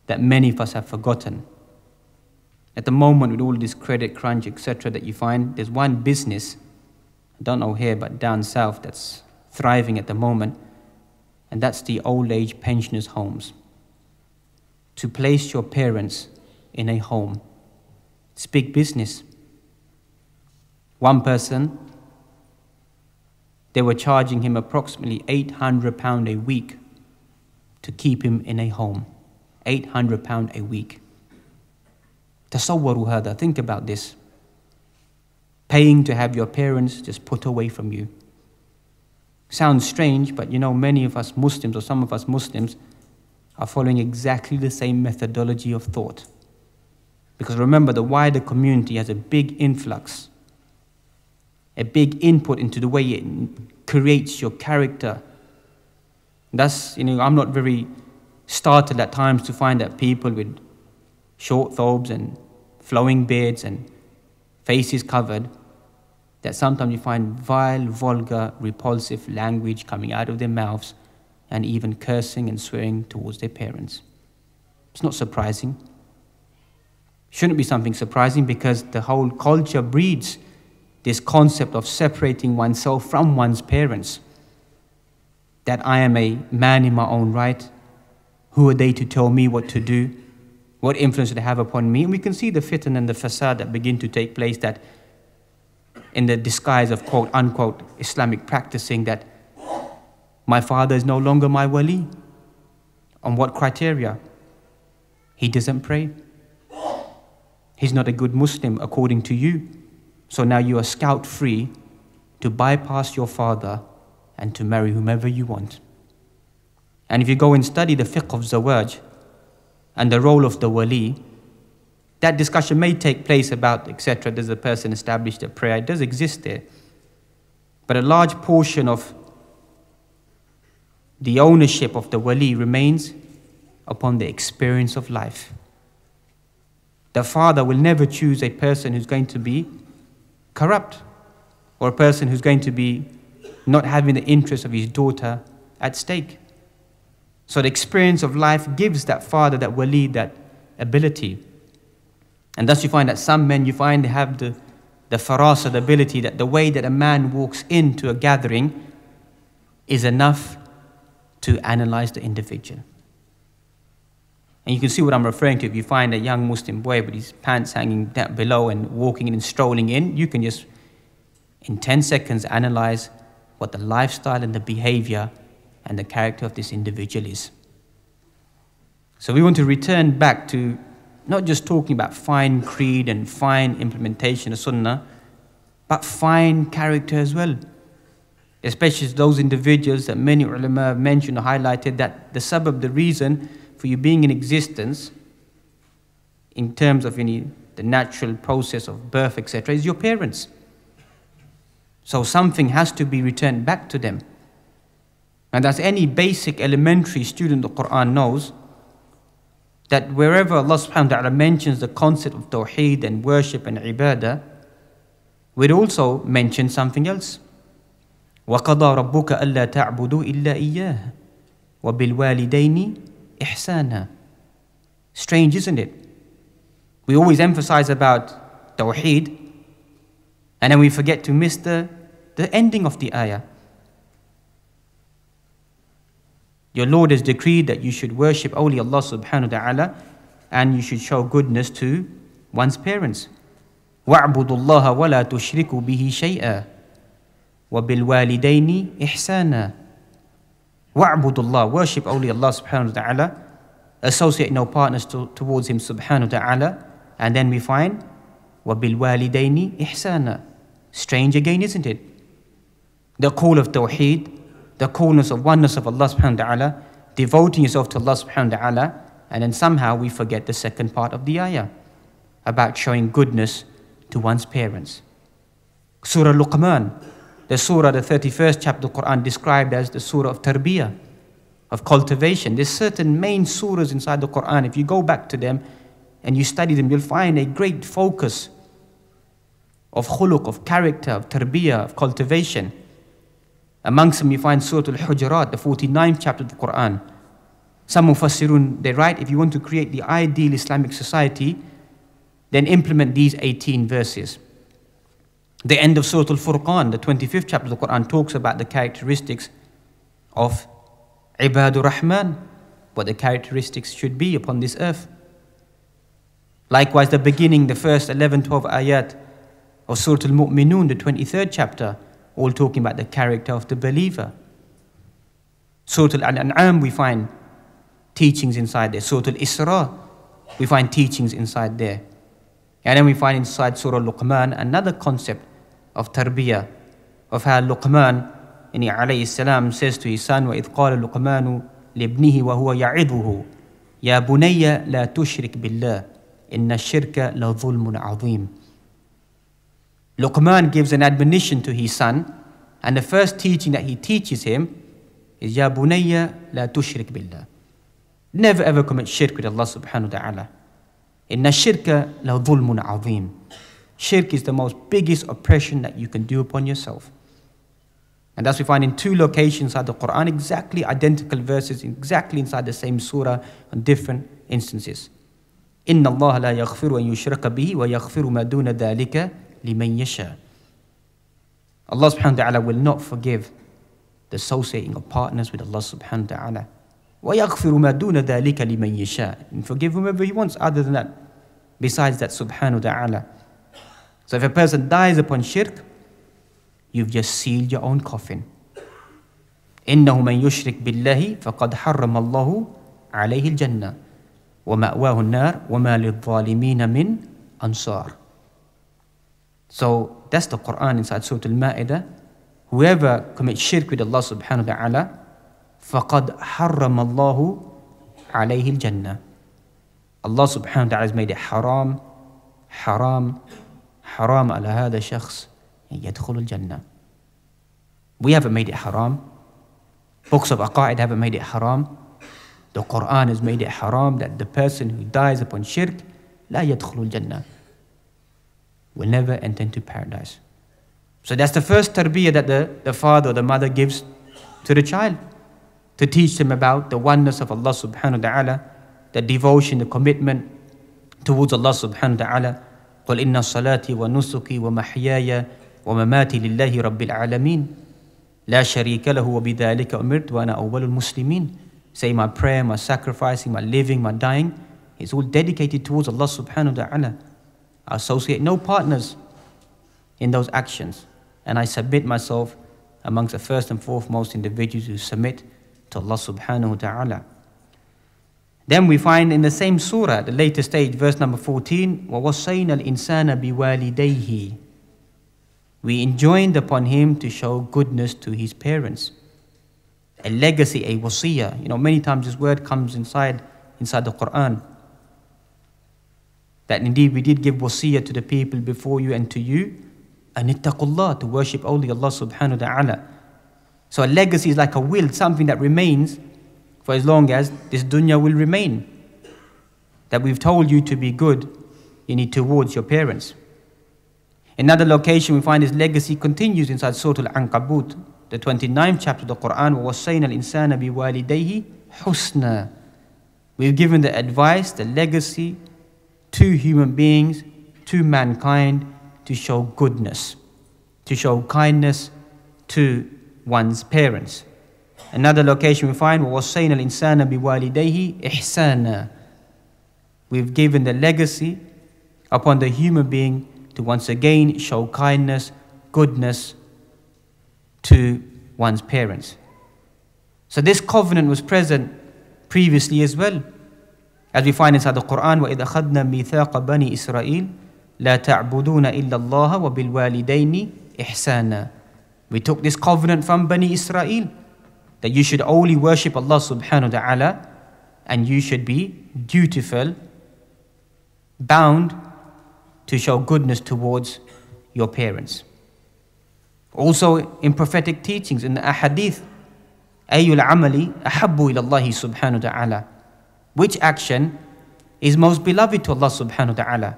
that many of us have forgotten. At the moment, with all this credit crunch, etc., that you find, there's one business, I don't know here, but down south, that's thriving at the moment, and that's the old age pensioners' homes. To place your parents in a home. It's big business. One person, they were charging him approximately £800 a week to keep him in a home. £800 a week. Tasawwaru hada, think about this. Paying to have your parents just put away from you. Sounds strange, but you know, many of us Muslims, or some of us Muslims, are following exactly the same methodology of thought. Because remember, the wider community has a big influx, a big input into the way it creates your character. Thus, you know, I'm not very startled at times to find that people with short thobes and flowing beards and faces covered, that sometimes you find vile, vulgar, repulsive language coming out of their mouths, and even cursing and swearing towards their parents. It's not surprising. Shouldn't be something surprising, because the whole culture breeds this concept of separating oneself from one's parents. That I am a man in my own right. Who are they to tell me what to do? What influence do they have upon me? And we can see the fitan and the fasad that begin to take place, that in the disguise of quote unquote Islamic practicing, that my father is no longer my wali. On what criteria? He doesn't pray. He's not a good Muslim according to you. So now you are scot free to bypass your father and to marry whomever you want. And if you go and study the fiqh of zawaj and the role of the wali, that discussion may take place about, etc. Does the person establish the prayer? It does exist there. But a large portion of the ownership of the wali remains upon the experience of life. The father will never choose a person who's going to be corrupt, or a person who's going to be not having the interest of his daughter at stake. So the experience of life gives that father, that wali, that ability. And thus you find that some men, you find they have the farasa, the ability, that the way that a man walks into a gathering is enough to analyze the individual. And you can see what I'm referring to. If you find a young Muslim boy with his pants hanging down below and walking in and strolling in, you can just, in 10 seconds, analyze what the lifestyle and the behavior and the character of this individual is. So we want to return back to not just talking about fine creed and fine implementation of sunnah, but fine character as well. Especially those individuals that many ulama have mentioned or highlighted, that the sabab, the reason for you being in existence in terms of the natural process of birth, etc., is your parents. So something has to be returned back to them. And as any basic elementary student of the Quran knows, that wherever Allah subhanahu wa ta'ala mentions the concept of tawheed and worship and ibadah, we'd also mention something else. وَقَضَى رَبُّكَ أَلَّا تَعْبُدُوا إِلَّا إِيَّاهُ وَبِالْوَالِدَيْنِ إِحْسَانًا. Strange, isn't it? We always emphasize about tawheed, and then we forget to miss the ending of the ayah. Your Lord has decreed that you should worship only Allah subhanahu wa ta'ala, and you should show goodness to one's parents. وَاعْبُدُوا اللَّهَ وَلَا تُشْرِكُوا بِهِ شَيْئًا وَبِالْوَالِدَيْنِ إِحْسَانًا. وَاعْبُدُوا اللَّهَ, worship only Allah subhanahu wa ta'ala, associate no partners towards Him subhanahu wa ta'ala, and then we find وَبِالْوَالِدَيْنِ إِحْسَانًا. Strange again, isn't it? The call of tawheed, the coolness of oneness of Allah subhanahu wa ta'ala, devoting yourself to Allah subhanahu wa ta'ala, and then somehow we forget the second part of the ayah about showing goodness to one's parents. Surah Luqman, the surah, the 31st chapter of the Quran, described as the surah of tarbiyah, of cultivation. There's certain main surahs inside the Quran. If you go back to them and you study them, you'll find a great focus of khuluq, of character, of tarbiyah, of cultivation. Amongst them you find Surah Al-Hujurat, the 49th chapter of the Quran. Some Mufassirun, they write, if you want to create the ideal Islamic society, then implement these 18 verses. The end of Surah Al-Furqan, the 25th chapter of the Quran, talks about the characteristics of Ibadur Rahman, what the characteristics should be upon this earth. Likewise, the beginning, the first 11, 12 ayat of Surah Al-Mu'minun, the 23rd chapter, all talking about the character of the believer. Surah Al-An'am, we find teachings inside there. Surah Al-Isra, we find teachings inside there. And then we find inside Surah Luqman another concept of tarbiyah, of how Luqman, alayhi salam, says to his son, وَإِذْ قَالَ لُقْمَانُ لِابْنِهِ وَهُوَ يَعِظُهُ يَا بُنَيَّ لَا تُشْرِكْ بِاللَّهِ إِنَّ الشِّرْكَ لَظُلْمٌ عَظِيمٌ. Luqman gives an admonition to his son, and the first teaching that he teaches him is يَا بُنَيَّ لَا تُشْرِكْ بِاللَّهِ. Never ever commit shirk with Allah subhanahu wa ta'ala. إِنَّ الشِّرْكَ لَظُلْمٌ عَظِيمٌ. Shirk is the most biggest oppression that you can do upon yourself. And thus we find in two locations inside the Quran, exactly identical verses, exactly inside the same surah, on different instances. إِنَّ اللَّهَ لَا يَغْفِرُ أَن يُشْرَكَ بِهِ وَيَغْفِرُ مَا دُونَ ذَلِكَ لِمَنْ يَشَاءُ. Allah subhanahu wa ta'ala will not forgive the associating of partners with Allah subhanahu wa ta'ala. وَيَغْفِرُ مَا دُونَ ذَلِكَ لِمَنْ يَشَاءُ. And forgive whomever He wants other than that, besides that subhanahu wa ta'ala. So if a person dies upon shirk, you've just sealed your own coffin. إِنَّهُ مَنْ يُشْرِكْ بِاللَّهِ فَقَدْ حَرَّمَ اللَّهُ عَلَيْهِ الْجَنَّةِ وَمَأْوَاهُ النَّارِ وَمَا لِلظَّالِمِينَ مِنْ أَنصَارٍ. So that's the Quran inside Surah Al-Ma'idah. Whoever commits shirk with Allah subhanahu wa ta'ala, فَقَدْ حَرَّمَ اللَّهُ عَلَيْهِ الْجَنَّةِ. Allah subhanahu wa ta'ala has made it haram, haram, haram على هذا الشخص يدخل الجنة. We haven't made it haram. Books of Aqa'id haven't made it haram. The Quran has made it haram that the person who dies upon shirk لا يدخل الجنة, will never enter into paradise. So that's the first tarbiyah that the father or the mother gives to the child, to teach them about the oneness of Allah subhanahu wa ta'ala, the devotion, the commitment towards Allah subhanahu wa ta'ala. قُلْ إِنَّ صَلَاتِي وَنُسُكِي وَمَحْيَايَ وَمَمَاتِي لِلَّهِ رَبِّ الْعَالَمِينَ لَا شَرِيكَ لَهُ وَبِذَلِكَ أُمِرْتُ وَأَنَا أَوَّلُ الْمُسْلِمِينَ. Say my prayer, my sacrificing, my living, my dying, it's all dedicated towards Allah subhanahu wa ta'ala. I associate no partners in those actions, and I submit myself amongst the first and foremost individuals who submit to Allah subhanahu wa ta'ala. Then we find in the same surah, the later stage, verse number 14, وَوَصَّيْنَا الْإِنسَانَ بِوَالِدَيْهِ. We enjoined upon him to show goodness to his parents. A legacy, a wasiyah. Many times this word comes inside the Quran. That indeed we did give wasiyah to the people before you and to you, and ittaqullah, to worship only Allah subhanahu wa ta'ala. So a legacy is like a will, something that remains for as long as this dunya will remain. That we've told you to be good, you need towards your parents. Another location we find this legacy continues inside Surah Al-Ankabut, the 29th chapter of the Quran. وَوَصَّيْنَا الْإِنسَانَ بِوَالِدَيْهِ حُسْنًا. We've given the advice, the legacy to human beings, to mankind, to show goodness, to show kindness to one's parents. Another location we find, وَوَصَّيْنَا الْإِنسَانَ بِوَالِدَيْهِ إِحْسَانًا. We've given the legacy upon the human being to once again show kindness, goodness to one's parents. So this covenant was present previously as well. As we find inside the Quran, وَإِذْ أَخَذْنَا مِيثَاقَ بَنِي إِسْرَائِيلَ لَا تَعْبُدُونَ إِلَّا اللَّهَ وَبِالْوَالِدَيْنِ إِحْسَانًا. We took this covenant from Bani Israel, that you should only worship Allah subhanahu wa ta'ala, and you should be dutiful, bound to show goodness towards your parents. Also in prophetic teachings, in the ahadith, أَيُّ الْعَمَلِ أَحَبُّ إِلَى اللَّهِ subhanahu wa ta'ala. Which action is most beloved to Allah subhanahu wa ta'ala?